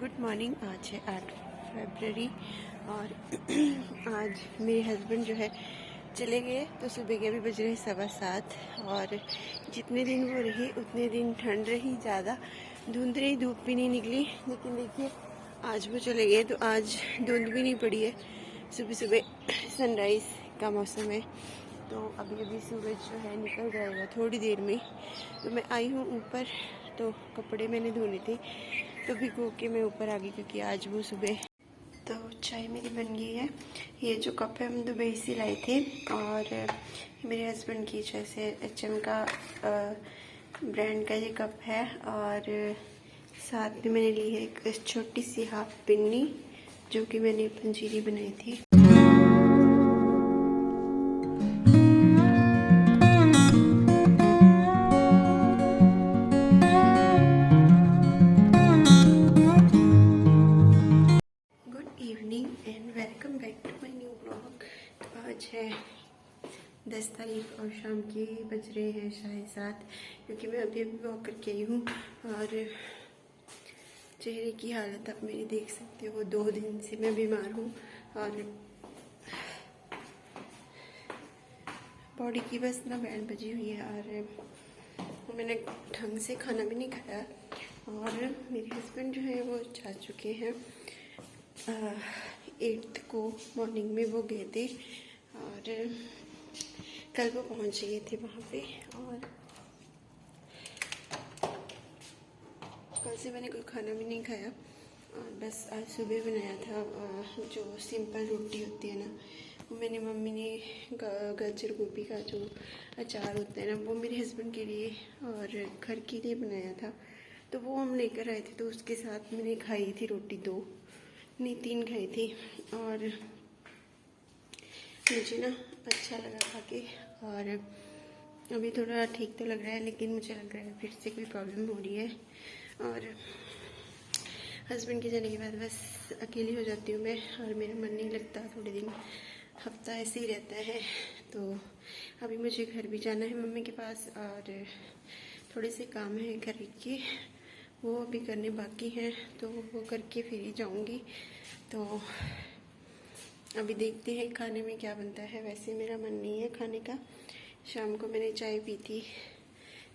Good morning. आज है 8 फरवरी और आज मेरे हस्बैंड जो है चले गए तो सुबह के अभी बज रहे 7:15 और जितने दिन वो रही उतने दिन ठंड रही, ज़्यादा धुंध रही, धूप भी नहीं निकली। लेकिन देखिए आज वो चले गए तो आज धुंध भी नहीं पड़ी है। सुबह सुबह सनराइज़ का मौसम है तो अभी अभी सूरज जो है निकल जाएगा थोड़ी देर में। तो मैं आई हूँ ऊपर, तो कपड़े मैंने धोने थे तो भिगो के मैं ऊपर आ गई क्योंकि आज वो सुबह। तो चाय मेरी बन गई है। ये जो कप है हम दुबई से लाए थे और मेरे हस्बैंड की जैसे HM का ब्रांड का ये कप है। और साथ में मैंने ली है एक छोटी सी हाफ पिन्नी जो कि मैंने पंजीरी बनाई थी। And welcome back to my new blog. तो आज है 10 तारीख और शाम के बज रहे हैं 7:30 क्योंकि मैं अभी वॉक करके आई हूँ। और चेहरे की हालत आप मेरी देख सकते हो, 2 दिन से मैं बीमार हूँ और बॉडी की बस ना बैंड बजी हुई है और मैंने ढंग से खाना भी नहीं खाया। और मेरे हस्बैंड जो है वो जा चुके हैं 8 को मॉर्निंग में वो गए थे और कल वो पहुंच गए थे वहाँ पे। और कल से मैंने कोई खाना भी नहीं खाया और बस आज सुबह बनाया था जो सिंपल रोटी होती है ना, वो मैंने मम्मी ने गाजर गोभी का जो अचार होता है ना वो मेरे हस्बैंड के लिए और घर के लिए बनाया था। तो वो हम लेकर आए थे तो उसके साथ मैंने खाई थी रोटी, 3 खाई थी। और मुझे ना अच्छा लगा खा के और अभी थोड़ा ठीक तो लग रहा है, लेकिन मुझे लग रहा है फिर से कोई प्रॉब्लम हो रही है। और हस्बैंड के जाने के बाद बस अकेली हो जाती हूँ मैं और मेरा मन नहीं लगता, थोड़े दिन हफ्ता ऐसे ही रहता है। तो अभी मुझे घर भी जाना है मम्मी के पास और थोड़े से काम है घर के, वो अभी करने बाकी हैं तो वो करके फिर ही जाऊंगी। तो अभी देखते हैं खाने में क्या बनता है। वैसे मेरा मन नहीं है खाने का। शाम को मैंने चाय पी थी,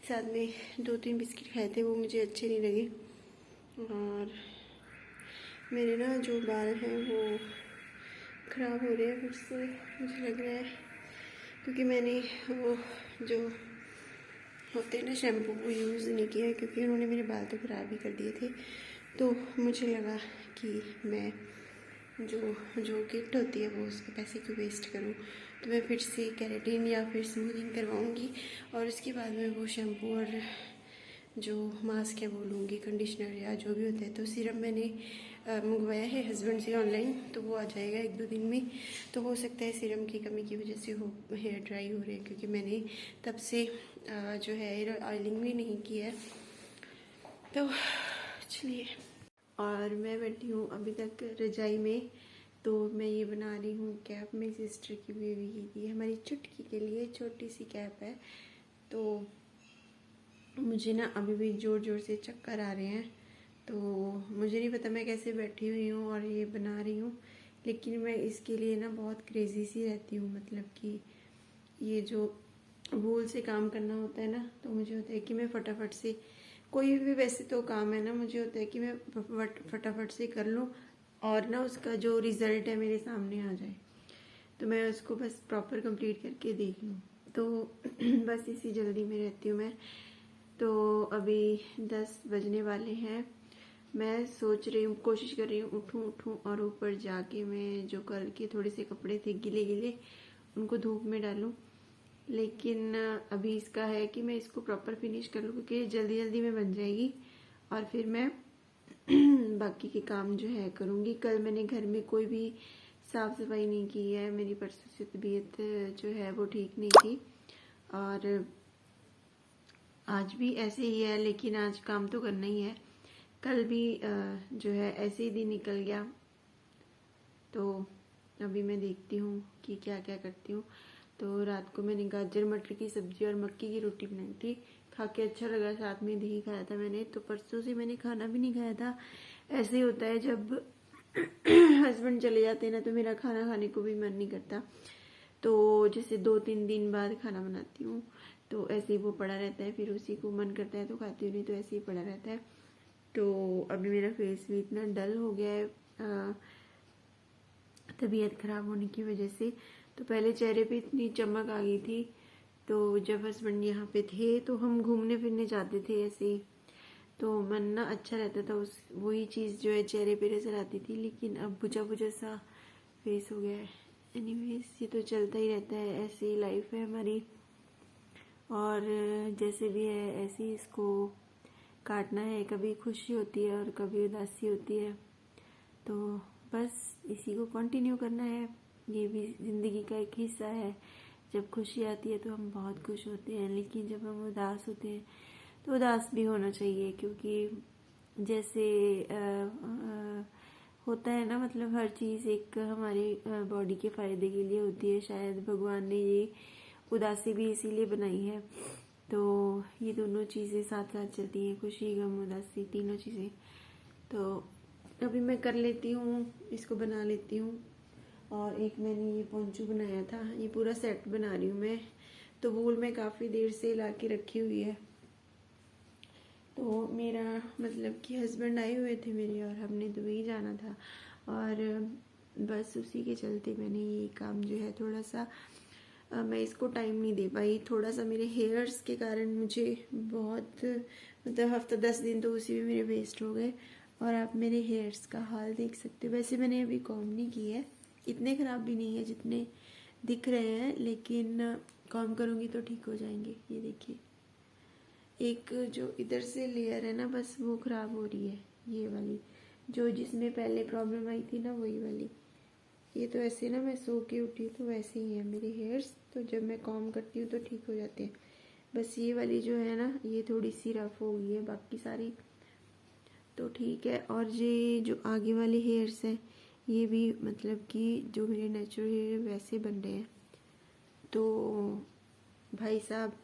साथ में 2-3 बिस्किट खाए थे, वो मुझे अच्छे नहीं लगे। और मेरे ना जो बाल हैं वो ख़राब हो रहे हैं फिर से, मुझे लग रहा है, क्योंकि मैंने वो जो होते हैं ना शैम्पू वो यूज़ नहीं किया है क्योंकि उन्होंने मेरे बाल तो ख़राब ही कर दिए थे। तो मुझे लगा कि मैं जो किट होती है वो उसके पैसे क्यों वेस्ट करूं, तो मैं फिर से केराटिन या फिर स्मूथिंग करवाऊंगी और उसके बाद में वो शैम्पू और जो मास्क है वो लूँगी, कंडीशनर या जो भी होता है। तो सीरम मैंने मंगवाया है हस्बैंड से ऑनलाइन, तो वो आ जाएगा 1-2 दिन में। तो हो सकता है सीरम की कमी की वजह से हो हेयर ड्राई हो रहे हैं क्योंकि मैंने तब से जो है हेयर ऑयलिंग भी नहीं की है। तो चलिए, और मैं बैठी हूँ अभी तक रजाई में। तो मैं ये बना रही हूँ कैप, मेरी सिस्टर की बेबी की थी, हमारी चुटकी के लिए छोटी सी कैप है। तो मुझे ना अभी भी ज़ोर ज़ोर से चक्कर आ रहे हैं, तो मुझे नहीं पता मैं कैसे बैठी हुई हूँ और ये बना रही हूँ, लेकिन मैं इसके लिए ना बहुत क्रेज़ी सी रहती हूँ। मतलब कि ये जो भूल से काम करना होता है ना, तो मुझे होता है कि मैं फटाफट से कोई भी वैसे तो काम है ना, मुझे होता है कि मैं फटाफट से कर लूँ और ना उसका जो रिज़ल्ट है मेरे सामने आ जाए, तो मैं उसको बस प्रॉपर कंप्लीट करके देख लूँ। तो बस इसी जल्दी में रहती हूँ मैं। तो अभी 10 बजने वाले हैं। मैं सोच रही हूँ, कोशिश कर रही हूँ उठूँ और ऊपर जाके मैं जो कल के थोड़े से कपड़े थे गिले गिले उनको धूप में डालूँ। लेकिन अभी इसका है कि मैं इसको प्रॉपर फिनिश कर लूँ क्योंकि जल्दी जल्दी में बन जाएगी और फिर मैं बाकी के काम जो है करूँगी। कल मैंने घर में कोई भी साफ़ सफाई नहीं की है, मेरी परसों से तबीयत जो है वो ठीक नहीं थी और आज भी ऐसे ही है, लेकिन आज काम तो करना ही है। कल भी जो है ऐसे ही दिन निकल गया। तो अभी मैं देखती हूँ कि क्या क्या करती हूँ। तो रात को मैंने गाजर मटर की सब्जी और मक्की की रोटी बनाई थी, खा के अच्छा लगा, साथ में दही खाया था मैंने। तो परसों से मैंने खाना भी नहीं खाया था, ऐसे ही होता है जब हस्बैंड चले जाते हैं ना, तो मेरा खाना खाने को भी मन नहीं करता। तो जैसे 2-3 दिन बाद खाना बनाती हूँ तो ऐसे ही वो पड़ा रहता है, फिर उसी को मन करता है तो खाती हूँ, नहीं तो ऐसे ही पड़ा रहता है। तो अभी मेरा फेस भी इतना डल हो गया है तबीयत ख़राब होने की वजह से। तो पहले चेहरे पे इतनी चमक आ गई थी, तो जब हस्बैंड यहाँ पे थे तो हम घूमने फिरने जाते थे ऐसे ही, तो मन ना अच्छा रहता था, उस वही चीज़ जो है चेहरे पे नजर आती थी। लेकिन अब बुझा बुझा सा फेस हो गया है। एनीवेज, ये तो चलता ही रहता है, ऐसी ही लाइफ है हमारी, और जैसे भी है ऐसे ही इसको काटना है। कभी खुशी होती है और कभी उदासी होती है, तो बस इसी को कंटिन्यू करना है। ये भी ज़िंदगी का एक हिस्सा है। जब खुशी आती है तो हम बहुत खुश होते हैं, लेकिन जब हम उदास होते हैं तो उदास भी होना चाहिए, क्योंकि जैसे होता है ना, मतलब हर चीज़ एक हमारे बॉडी के फ़ायदे के लिए होती है। शायद भगवान ने ये उदासी भी इसीलिए बनाई है। तो ये दोनों चीज़ें साथ साथ चलती हैं, खुशी गम उदासी तीनों चीज़ें। तो अभी मैं कर लेती हूँ, इसको बना लेती हूँ। और एक मैंने ये पोंचू बनाया था, ये पूरा सेट बना रही हूँ मैं। तो वूल में काफ़ी देर से ला के रखी हुई है। तो मेरा मतलब कि हस्बैंड आए हुए थे मेरे, और हमने दुबई जाना था, और बस उसी के चलते मैंने ये काम जो है थोड़ा सा मैं इसको टाइम नहीं दे पाई। थोड़ा सा मेरे हेयर्स के कारण मुझे बहुत मतलब हफ्ता 10 दिन तो उसी में मेरे वेस्ट हो गए। और आप मेरे हेयर्स का हाल देख सकते हो। वैसे मैंने अभी कॉम नहीं की है, इतने ख़राब भी नहीं है जितने दिख रहे हैं, लेकिन कॉम करूँगी तो ठीक हो जाएंगे। ये देखिए, एक जो इधर से लेयर है ना, बस वो ख़राब हो रही है, ये वाली जो जिसमें पहले प्रॉब्लम आई थी ना, वही वाली। ये तो ऐसे ना, मैं सो के उठी तो वैसे ही है मेरे हेयर्स, तो जब मैं कॉम करती हूँ तो ठीक हो जाते हैं। बस ये वाली जो है ना, ये थोड़ी सी रफ हो गई है, बाकी सारी तो ठीक है। और ये जो आगे वाले हेयर्स हैं, ये भी मतलब कि जो मेरे नेचुरल हेयर वैसे बन रहे हैं। तो भाई साहब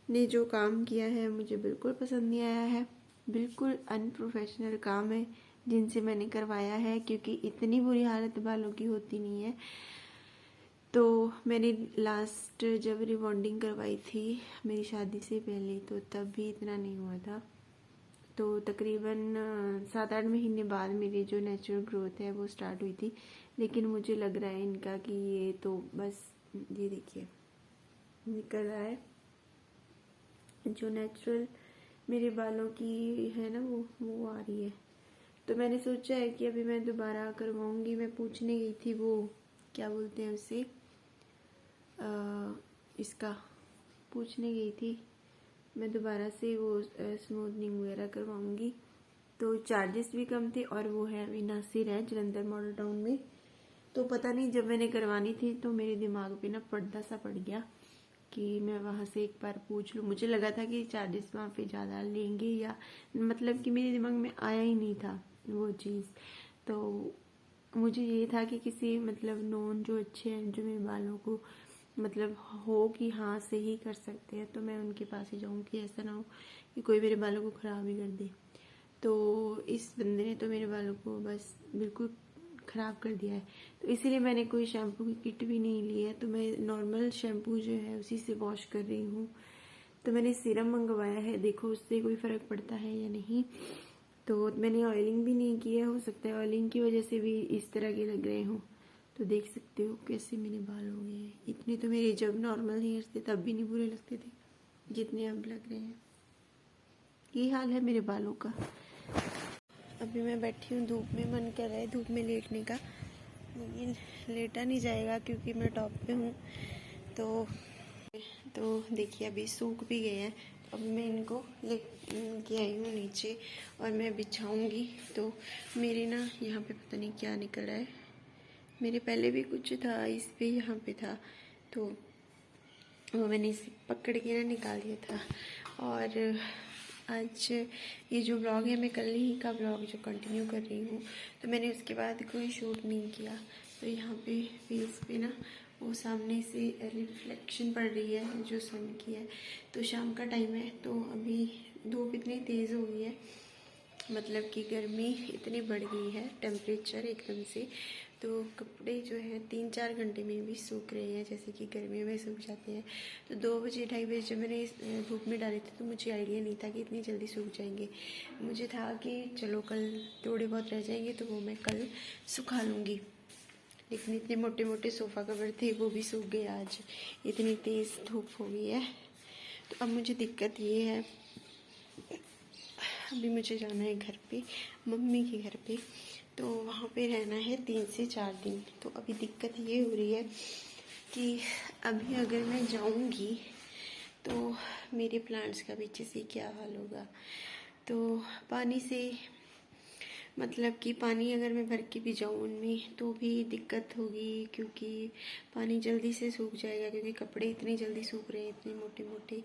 ने जो काम किया है मुझे बिल्कुल पसंद नहीं आया है, बिल्कुल अनप्रोफेशनल काम है जिनसे मैंने करवाया है, क्योंकि इतनी बुरी हालत बालों की होती नहीं है। तो मैंने लास्ट जब रिबॉन्डिंग करवाई थी मेरी शादी से पहले, तो तब भी इतना नहीं हुआ था। तो तकरीबन 7-8 महीने बाद मेरी जो नेचुरल ग्रोथ है वो स्टार्ट हुई थी। लेकिन मुझे लग रहा है इनका कि ये तो बस, ये देखिए निकल रहा है। जो नेचुरल मेरे बालों की है ना, वो आ रही है। तो मैंने सोचा है कि अभी मैं दोबारा करवाऊंगी। मैं पूछने गई थी, वो क्या बोलते हैं उसे, इसका पूछने गई थी। मैं दोबारा से वो स्मूथनिंग वगैरह करवाऊंगी। तो चार्जेस भी कम थे, और वो है अभी नासिर है जलंधर मॉडल टाउन में। तो पता नहीं, जब मैंने करवानी थी तो मेरे दिमाग पे ना पर्दा सा पड़ गया कि मैं वहाँ से एक बार पूछ लूँ। मुझे लगा था कि चार्जेस वहाँ पे ज़्यादा लेंगे, या मतलब कि मेरे दिमाग में आया ही नहीं था वो चीज़। तो मुझे ये था कि किसी मतलब नोन जो अच्छे हैं, जो मेरे बालों को मतलब हो कि हाँ सही कर सकते हैं, तो मैं उनके पास ही जाऊँ, कि ऐसा ना हो कि कोई मेरे बालों को ख़राब ही कर दे। तो इस बंदे ने तो मेरे बालों को बस बिल्कुल ख़राब कर दिया है। तो इसीलिए मैंने कोई शैम्पू की किट भी नहीं ली है। तो मैं नॉर्मल शैम्पू जो है उसी से वॉश कर रही हूँ। तो मैंने सीरम मंगवाया है, देखो उससे कोई फ़र्क पड़ता है या नहीं। तो मैंने ऑयलिंग भी नहीं की है, हो सकता है ऑयलिंग की वजह से भी इस तरह के लग रहे हों। तो देख सकते हो कैसे मेरे बाल हो गए हैं। इतने तो मेरे जब नॉर्मल हेयर्स थे तब भी नहीं बुरे लगते थे जितने अब लग रहे हैं। ये हाल है मेरे बालों का। अभी मैं बैठी हूँ धूप में, मन कर रहा है धूप में लेटने का, लेकिन लेटा नहीं जाएगा क्योंकि मैं टॉप पे हूँ। तो देखिए अभी सूख भी गए हैं। अब मैं इनको लेके आई हूँ नीचे, और मैं बिछाऊँगी। तो मेरे ना यहाँ पे पता नहीं क्या निकल रहा है, मेरे पहले भी कुछ था इस पे, यहाँ पे था, तो वो मैंने इसे पकड़ के ना निकाल दिया था। और आज ये जो ब्लॉग है, मैं कल ही का ब्लॉग जो कंटिन्यू कर रही हूँ, तो मैंने उसके बाद कोई शूट नहीं किया। तो यहाँ पे फेस पे ना वो सामने से रिफ्लेक्शन पड़ रही है जो सन की है। तो शाम का टाइम है, तो अभी धूप इतनी तेज़ हो गई है मतलब कि गर्मी इतनी बढ़ गई है, टेम्परेचर एकदम से, तो कपड़े जो है 3-4 घंटे में भी सूख रहे हैं, जैसे कि गर्मियों में सूख जाते हैं। तो 2 बजे 2:30 बजे जब मैंने धूप में डाले थे तो मुझे आइडिया नहीं था कि इतनी जल्दी सूख जाएंगे। मुझे था कि चलो कल थोड़े बहुत रह जाएंगे तो वो मैं कल सुखा लूँगी, लेकिन इतने मोटे मोटे सोफ़ा कवर थे वो भी सूख गए आज, इतनी तेज़ धूप हो गई है। तो अब मुझे दिक्कत ये है, अभी मुझे जाना है घर पे, मम्मी के घर पे, तो वहाँ पे रहना है 3 से 4 दिन। तो अभी दिक्कत ये हो रही है कि अभी अगर मैं जाऊँगी तो मेरे प्लांट्स का पीछे से क्या हाल होगा। तो पानी से मतलब कि पानी अगर मैं भर के भी जाऊँ उनमें तो भी दिक्कत होगी, क्योंकि पानी जल्दी से सूख जाएगा, क्योंकि कपड़े इतनी जल्दी सूख रहे हैं, इतने मोटे मोटे।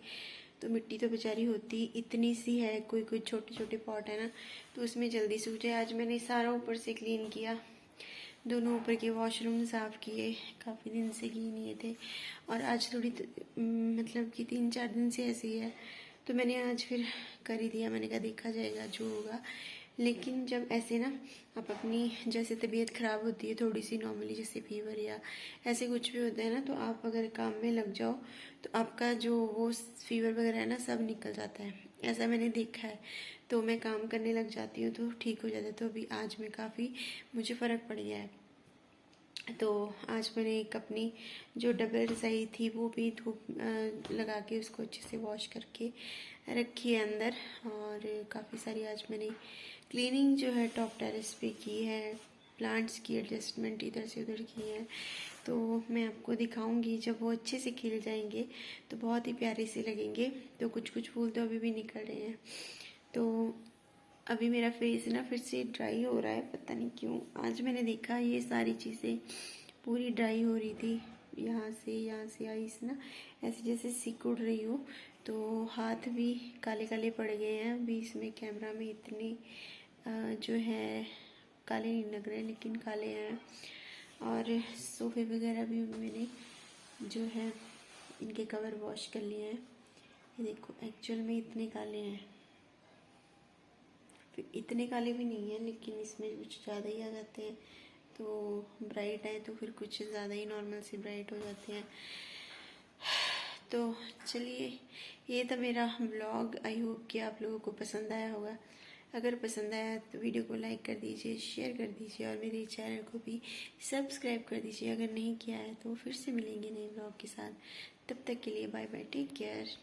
तो मिट्टी तो बेचारी होती इतनी सी है, कोई कोई छोटे छोटे पॉट है ना, तो उसमें जल्दी सूख जाए। आज मैंने सारा ऊपर से क्लीन किया, दोनों ऊपर के वॉशरूम साफ़ किए, काफ़ी दिन से किए नहीं थे। और आज थोड़ी मतलब कि 3-4 दिन से ऐसी है, तो मैंने आज फिर कर ही दिया। मैंने कहा देखा जाएगा जो होगा। लेकिन जब ऐसे ना आप अपनी जैसे तबीयत ख़राब होती है थोड़ी सी नॉर्मली, जैसे फीवर या ऐसे कुछ भी होता है ना, तो आप अगर काम में लग जाओ तो आपका जो वो फीवर वगैरह है ना सब निकल जाता है, ऐसा मैंने देखा है। तो मैं काम करने लग जाती हूँ तो ठीक हो जाता है। तो अभी आज में काफ़ी मुझे फ़र्क पड़ गया है। तो आज मैंने एक अपनी जो डबल रज़ाई थी वो भी धूप लगा के उसको अच्छे से वॉश करके रखी है अंदर। और काफ़ी सारी आज मैंने क्लीनिंग जो है टॉप टेरेस पे की है, प्लांट्स की एडजस्टमेंट इधर से उधर की है। तो मैं आपको दिखाऊंगी जब वो अच्छे से खिल जाएंगे तो बहुत ही प्यारे से लगेंगे। तो कुछ कुछ फूल तो अभी भी निकल रहे हैं। तो अभी मेरा फेस ना फिर से ड्राई हो रहा है, पता नहीं क्यों। आज मैंने देखा ये सारी चीज़ें पूरी ड्राई हो रही थी, यहाँ से आइस ना ऐसे जैसे सिकुड़ रही हो। तो हाथ भी काले काले पड़ गए हैं। अभी इसमें कैमरा में इतने जो है काले नहीं लग रहे, लेकिन काले हैं। और सोफ़े वगैरह भी मैंने जो है इनके कवर वॉश कर लिए हैं। ये देखो एक्चुअल में इतने काले हैं, इतने काले भी नहीं है, लेकिन इसमें कुछ ज़्यादा ही आ जाते हैं। तो ब्राइट है तो फिर कुछ ज़्यादा ही नॉर्मल से ब्राइट हो जाते हैं। तो चलिए, ये था मेरा व्लॉग। आई होप कि आप लोगों को पसंद आया होगा। अगर पसंद आया तो वीडियो को लाइक कर दीजिए, शेयर कर दीजिए और मेरे चैनल को भी सब्सक्राइब कर दीजिए अगर नहीं किया है। तो फिर से मिलेंगे नए व्लॉग के साथ, तब तक के लिए बाय बाय, टेक केयर।